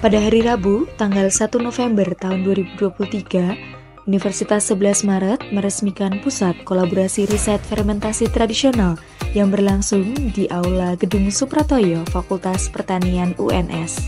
Pada hari Rabu, tanggal 1 November tahun 2023, Universitas 11 Maret meresmikan Pusat Kolaborasi Riset Fermentasi Tradisional yang berlangsung di Aula Gedung Supratoyo, Fakultas Pertanian UNS.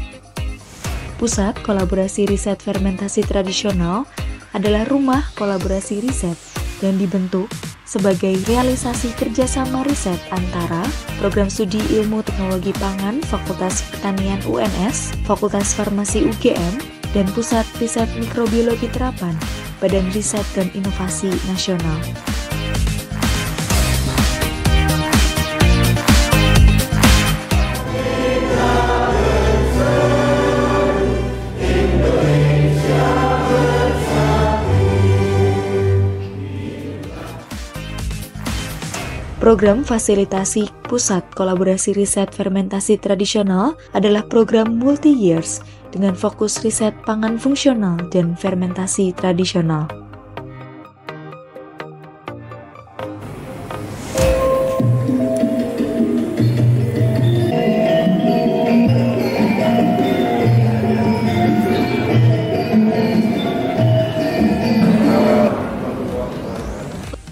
Pusat Kolaborasi Riset Fermentasi Tradisional adalah rumah kolaborasi riset yang dibentuk sebagai realisasi kerjasama riset antara Program Studi Ilmu Teknologi Pangan Fakultas Pertanian UNS, Fakultas Farmasi UGM, dan Pusat Riset Mikrobiologi Terapan Badan Riset dan Inovasi Nasional. Program Fasilitasi Pusat Kolaborasi Riset Fermentasi Tradisional adalah program multi-years dengan fokus riset pangan fungsional dan fermentasi tradisional.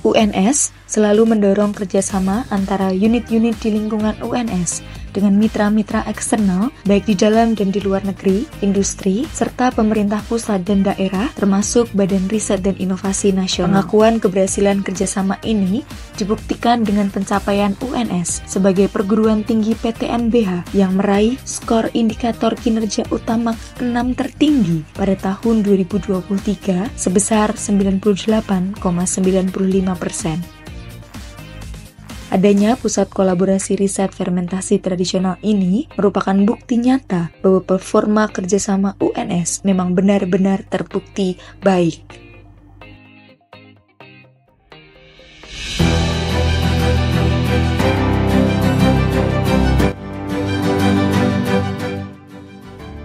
UNS selalu mendorong kerjasama antara unit-unit di lingkungan UNS dengan mitra-mitra eksternal, baik di dalam dan di luar negeri, industri, serta pemerintah pusat dan daerah, termasuk Badan Riset dan Inovasi Nasional. Pengakuan keberhasilan kerjasama ini dibuktikan dengan pencapaian UNS sebagai perguruan tinggi PTNBH yang meraih skor indikator kinerja utama 6 tertinggi pada tahun 2023 sebesar 98,95%. Adanya Pusat Kolaborasi Riset Fermentasi Tradisional ini merupakan bukti nyata bahwa performa kerjasama UNS memang benar-benar terbukti baik.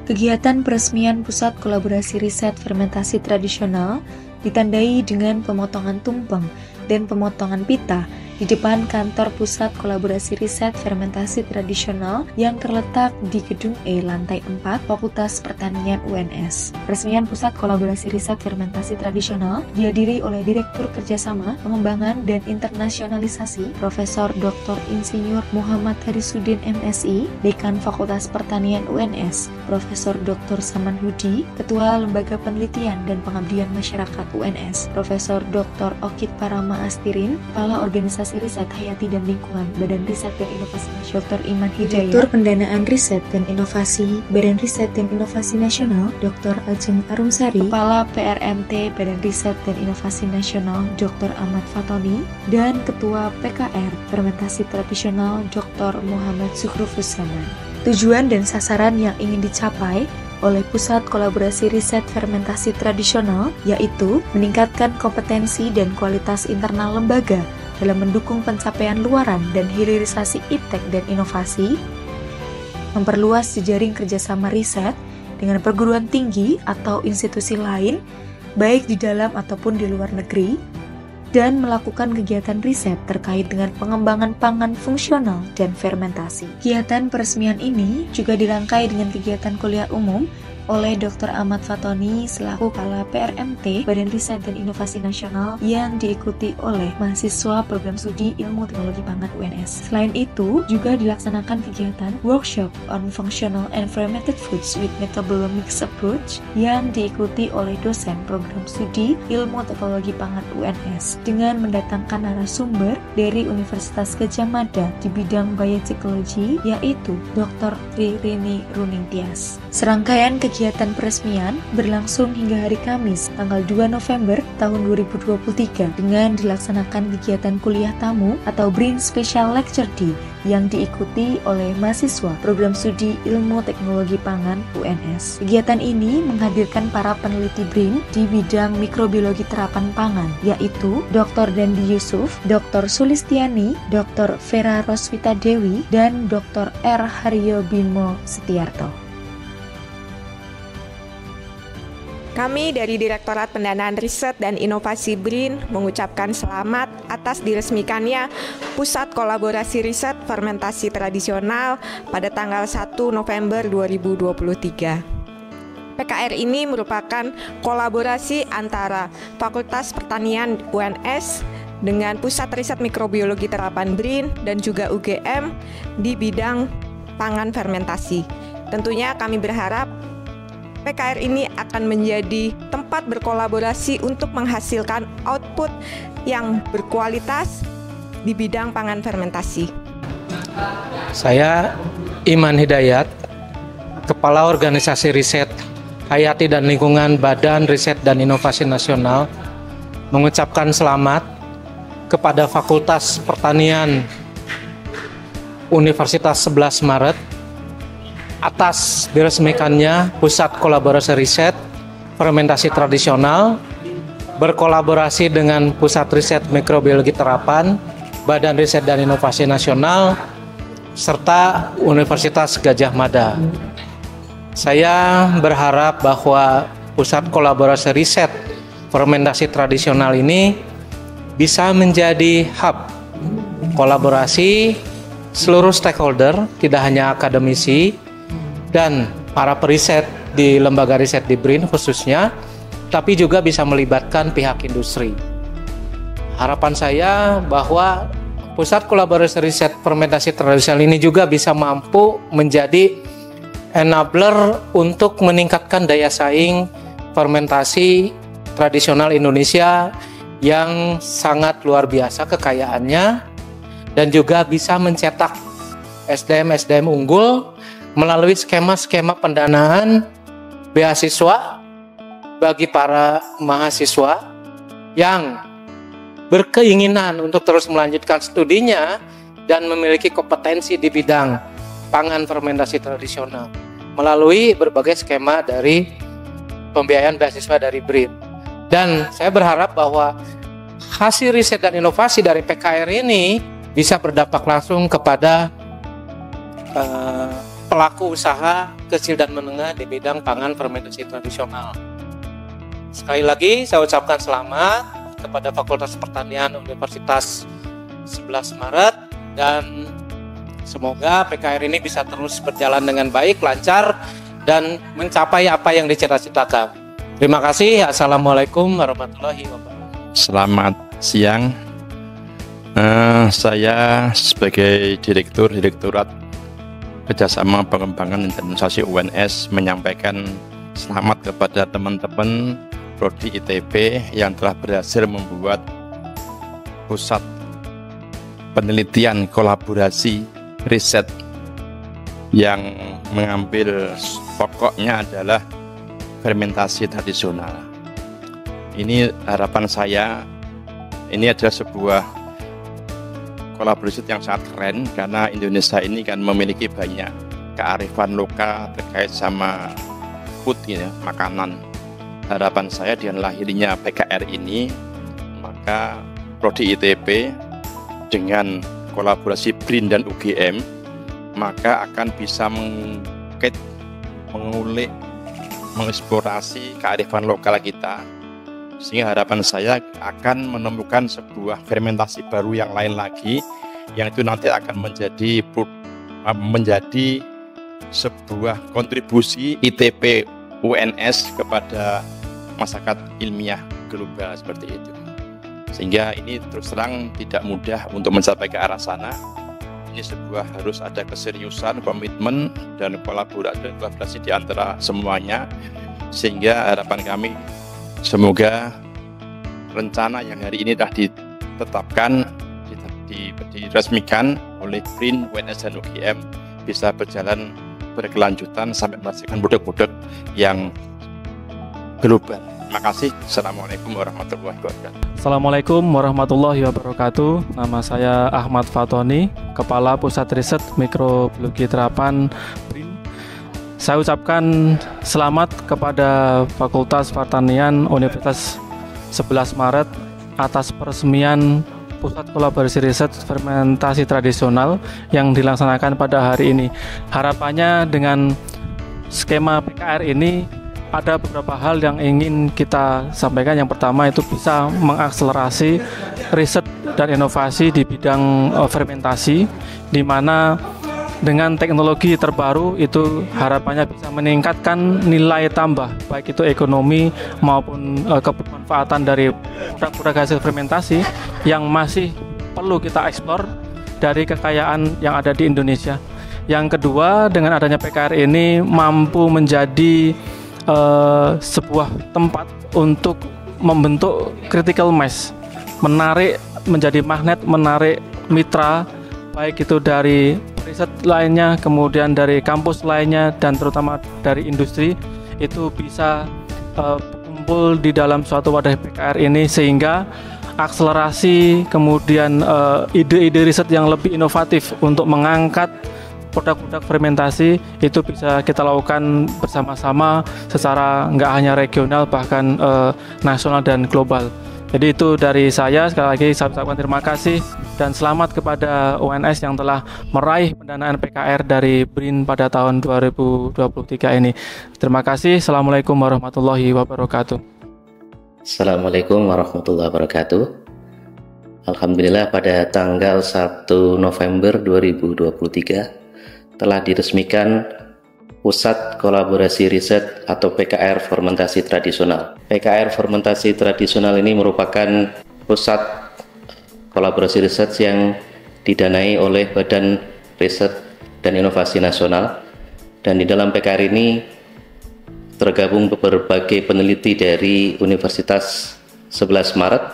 Kegiatan peresmian Pusat Kolaborasi Riset Fermentasi Tradisional ditandai dengan pemotongan tumpeng dan pemotongan pita di depan kantor Pusat Kolaborasi Riset Fermentasi Tradisional yang terletak di Gedung E lantai 4 Fakultas Pertanian UNS. Peresmian Pusat Kolaborasi Riset Fermentasi Tradisional dihadiri oleh Direktur Kerjasama, Pengembangan dan Internasionalisasi Profesor Dr. Insinyur Muhammad Harisuddin MSI, Dekan Fakultas Pertanian UNS, Profesor Dr. Samanhudi, Ketua Lembaga Penelitian dan Pengabdian Masyarakat UNS, Profesor Dr. Okit Parama Astirin, Kepala Organisasi Riset Hayati dan Lingkungan Badan Riset dan Inovasi Nasional, Dr. Iman Hidayat, Direktur Pendanaan Riset dan Inovasi Badan Riset dan Inovasi Nasional, Dr. Ajeng Arumsari, Kepala PRMT Badan Riset dan Inovasi Nasional, Dr. Ahmad Fatoni, dan Ketua PKR Fermentasi Tradisional, Dr. Muhammad Zuhrufus Zaman. Tujuan dan sasaran yang ingin dicapai oleh Pusat Kolaborasi Riset Fermentasi Tradisional yaitu meningkatkan kompetensi dan kualitas internal lembaga dalam mendukung pencapaian luaran dan hilirisasi iptek dan inovasi, memperluas jejaring kerjasama riset dengan perguruan tinggi atau institusi lain, baik di dalam ataupun di luar negeri, dan melakukan kegiatan riset terkait dengan pengembangan pangan fungsional dan fermentasi. Kegiatan peresmian ini juga dirangkai dengan kegiatan kuliah umum oleh Dr. Ahmad Fatoni selaku Kepala PRMT Badan Riset dan Inovasi Nasional yang diikuti oleh mahasiswa Program Studi Ilmu Teknologi Pangan UNS. Selain itu, juga dilaksanakan kegiatan workshop on functional and fermented foods with metabolomics approach yang diikuti oleh dosen Program Studi Ilmu Teknologi Pangan UNS dengan mendatangkan narasumber dari Universitas Gadjah Mada di bidang biotechnology yaitu Dr. Ririni Runingtyas. Serangkaian kegiatan peresmian berlangsung hingga hari Kamis tanggal 2 November tahun 2023 dengan dilaksanakan kegiatan kuliah tamu atau BRIN Special Lecture Day yang diikuti oleh mahasiswa Program Studi Ilmu Teknologi Pangan UNS. Kegiatan ini menghadirkan para peneliti BRIN di bidang mikrobiologi terapan pangan yaitu Dr. Dandi Yusuf, Dr. Sulistiani, Dr. Vera Roswita Dewi, dan Dr. R. Haryo Bimo Setiarto. Kami dari Direktorat Pendanaan Riset dan Inovasi BRIN mengucapkan selamat atas diresmikannya Pusat Kolaborasi Riset Fermentasi Tradisional pada tanggal 1 November 2023. PKR ini merupakan kolaborasi antara Fakultas Pertanian UNS dengan Pusat Riset Mikrobiologi Terapan BRIN dan juga UGM di bidang pangan fermentasi. Tentunya kami berharap PKR ini akan menjadi tempat berkolaborasi untuk menghasilkan output yang berkualitas di bidang pangan fermentasi. Saya Iman Hidayat, Kepala Organisasi Riset Hayati dan Lingkungan Badan Riset dan Inovasi Nasional, mengucapkan selamat kepada Fakultas Pertanian Universitas 11 Maret atas diresmikannya Pusat Kolaborasi Riset Fermentasi Tradisional berkolaborasi dengan Pusat Riset Mikrobiologi Terapan, Badan Riset dan Inovasi Nasional, serta Universitas Gadjah Mada. Saya berharap bahwa Pusat Kolaborasi Riset Fermentasi Tradisional ini bisa menjadi hub kolaborasi seluruh stakeholder, tidak hanya akademisi dan para periset di lembaga riset di BRIN khususnya, tapi juga bisa melibatkan pihak industri. Harapan saya bahwa Pusat Kolaborasi Riset Fermentasi Tradisional ini juga bisa mampu menjadi enabler untuk meningkatkan daya saing fermentasi tradisional Indonesia yang sangat luar biasa kekayaannya, dan juga bisa mencetak SDM-SDM unggul melalui skema-skema pendanaan beasiswa bagi para mahasiswa yang berkeinginan untuk terus melanjutkan studinya dan memiliki kompetensi di bidang pangan fermentasi tradisional melalui berbagai skema dari pembiayaan beasiswa dari BRIN. Dan saya berharap bahwa hasil riset dan inovasi dari PKR ini bisa berdampak langsung kepada pelaku usaha kecil dan menengah di bidang pangan fermentasi tradisional. Sekali lagi saya ucapkan selamat kepada Fakultas Pertanian Universitas 11 Maret, dan semoga PKR ini bisa terus berjalan dengan baik, lancar, dan mencapai apa yang dicita-citakan. Terima kasih. Assalamualaikum warahmatullahi wabarakatuh. Selamat siang. Saya sebagai Direktorat Kerjasama Pengembangan Internasionalisasi UNS menyampaikan selamat kepada teman-teman Prodi ITB yang telah berhasil membuat pusat penelitian kolaborasi riset yang mengambil pokoknya adalah fermentasi tradisional. Ini harapan saya, ini adalah sebuah kolaborasi yang sangat keren karena Indonesia ini kan memiliki banyak kearifan lokal terkait sama food ya, makanan. Harapan saya dengan lahirnya PKR ini, maka Prodi ITB dengan kolaborasi BRIN dan UGM maka akan bisa mengungkit, mengulik, mengeksplorasi kearifan lokal kita, sehingga harapan saya akan menemukan sebuah fermentasi baru yang lain lagi, yang itu nanti akan menjadi sebuah kontribusi ITB UNS kepada masyarakat ilmiah global seperti itu. Sehingga ini terus terang tidak mudah untuk mencapai ke arah sana. Ini harus ada keseriusan, komitmen, dan kolaborasi di antara semuanya. Sehingga harapan kami semoga rencana yang hari ini telah ditetapkan, diresmikan oleh BRIN, UNS, dan UGM bisa berjalan berkelanjutan sampai menghasilkan produk-produk yang global. Terima kasih. Assalamualaikum warahmatullahi wabarakatuh. Assalamualaikum warahmatullahi wabarakatuh. Nama saya Ahmad Fatoni, Kepala Pusat Riset Mikrobiologi Terapan BRIN. Saya ucapkan selamat kepada Fakultas Pertanian Universitas 11 Maret atas peresmian Pusat Kolaborasi Riset Fermentasi Tradisional yang dilaksanakan pada hari ini. Harapannya dengan skema PKR ini ada beberapa hal yang ingin kita sampaikan. Yang pertama itu bisa mengakselerasi riset dan inovasi di bidang fermentasi, di mana dengan teknologi terbaru itu harapannya bisa meningkatkan nilai tambah baik itu ekonomi maupun kebermanfaatan dari produk-produk hasil fermentasi yang masih perlu kita eksplor dari kekayaan yang ada di Indonesia. Yang kedua, dengan adanya PKR ini mampu menjadi sebuah tempat untuk membentuk critical mass, menjadi magnet, menarik mitra baik itu dari riset lainnya, kemudian dari kampus lainnya, dan terutama dari industri, itu bisa berkumpul di dalam suatu wadah PKR ini sehingga akselerasi kemudian ide-ide riset yang lebih inovatif untuk mengangkat produk-produk fermentasi itu bisa kita lakukan bersama-sama secara nggak hanya regional, bahkan nasional dan global. Jadi itu dari saya. Sekali lagi saya ucapkan terima kasih dan selamat kepada UNS yang telah meraih pendanaan PKR dari BRIN pada tahun 2023 ini. Terima kasih. Assalamualaikum warahmatullahi wabarakatuh. Assalamualaikum warahmatullahi wabarakatuh. Alhamdulillah pada tanggal 1 November 2023 telah diresmikan Pusat Kolaborasi Riset atau PKR Fermentasi Tradisional. PKR Fermentasi Tradisional ini merupakan pusat kolaborasi riset yang didanai oleh Badan Riset dan Inovasi Nasional, dan di dalam PKR ini tergabung berbagai peneliti dari Universitas 11 Maret,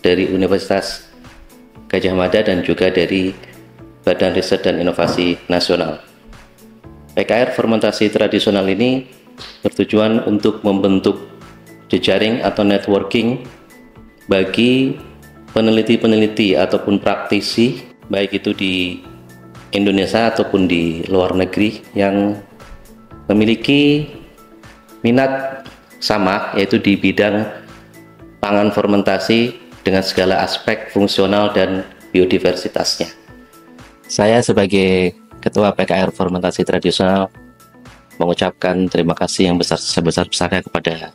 dari Universitas Gadjah Mada, dan juga dari Badan Riset dan Inovasi Nasional. PKR fermentasi tradisional ini bertujuan untuk membentuk jejaring atau networking bagi peneliti-peneliti ataupun praktisi baik itu di Indonesia ataupun di luar negeri yang memiliki minat sama, yaitu di bidang pangan fermentasi dengan segala aspek fungsional dan biodiversitasnya. Saya sebagai Ketua PKR Fermentasi Tradisional mengucapkan terima kasih yang sebesar-besarnya kepada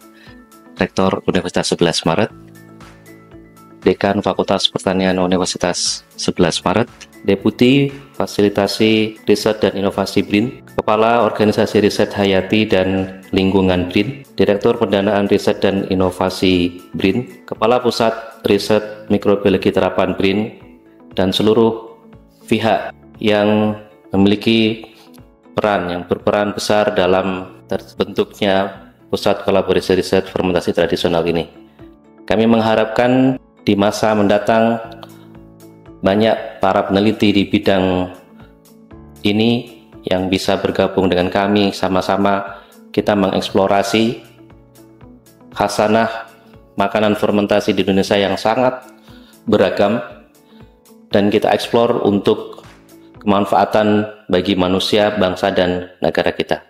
Rektor Universitas 11 Maret, Dekan Fakultas Pertanian Universitas 11 Maret, Deputi Fasilitasi Riset dan Inovasi BRIN, Kepala Organisasi Riset Hayati dan Lingkungan BRIN, Direktur Pendanaan Riset dan Inovasi BRIN, Kepala Pusat Riset Mikrobiologi Terapan BRIN, dan seluruh pihak yang memiliki berperan besar dalam terbentuknya Pusat Kolaborasi Riset Fermentasi Tradisional ini. Kami mengharapkan di masa mendatang banyak para peneliti di bidang ini yang bisa bergabung dengan kami, sama-sama kita mengeksplorasi khasanah makanan fermentasi di Indonesia yang sangat beragam, dan kita eksplor untuk kemanfaatan bagi manusia, bangsa, dan negara kita.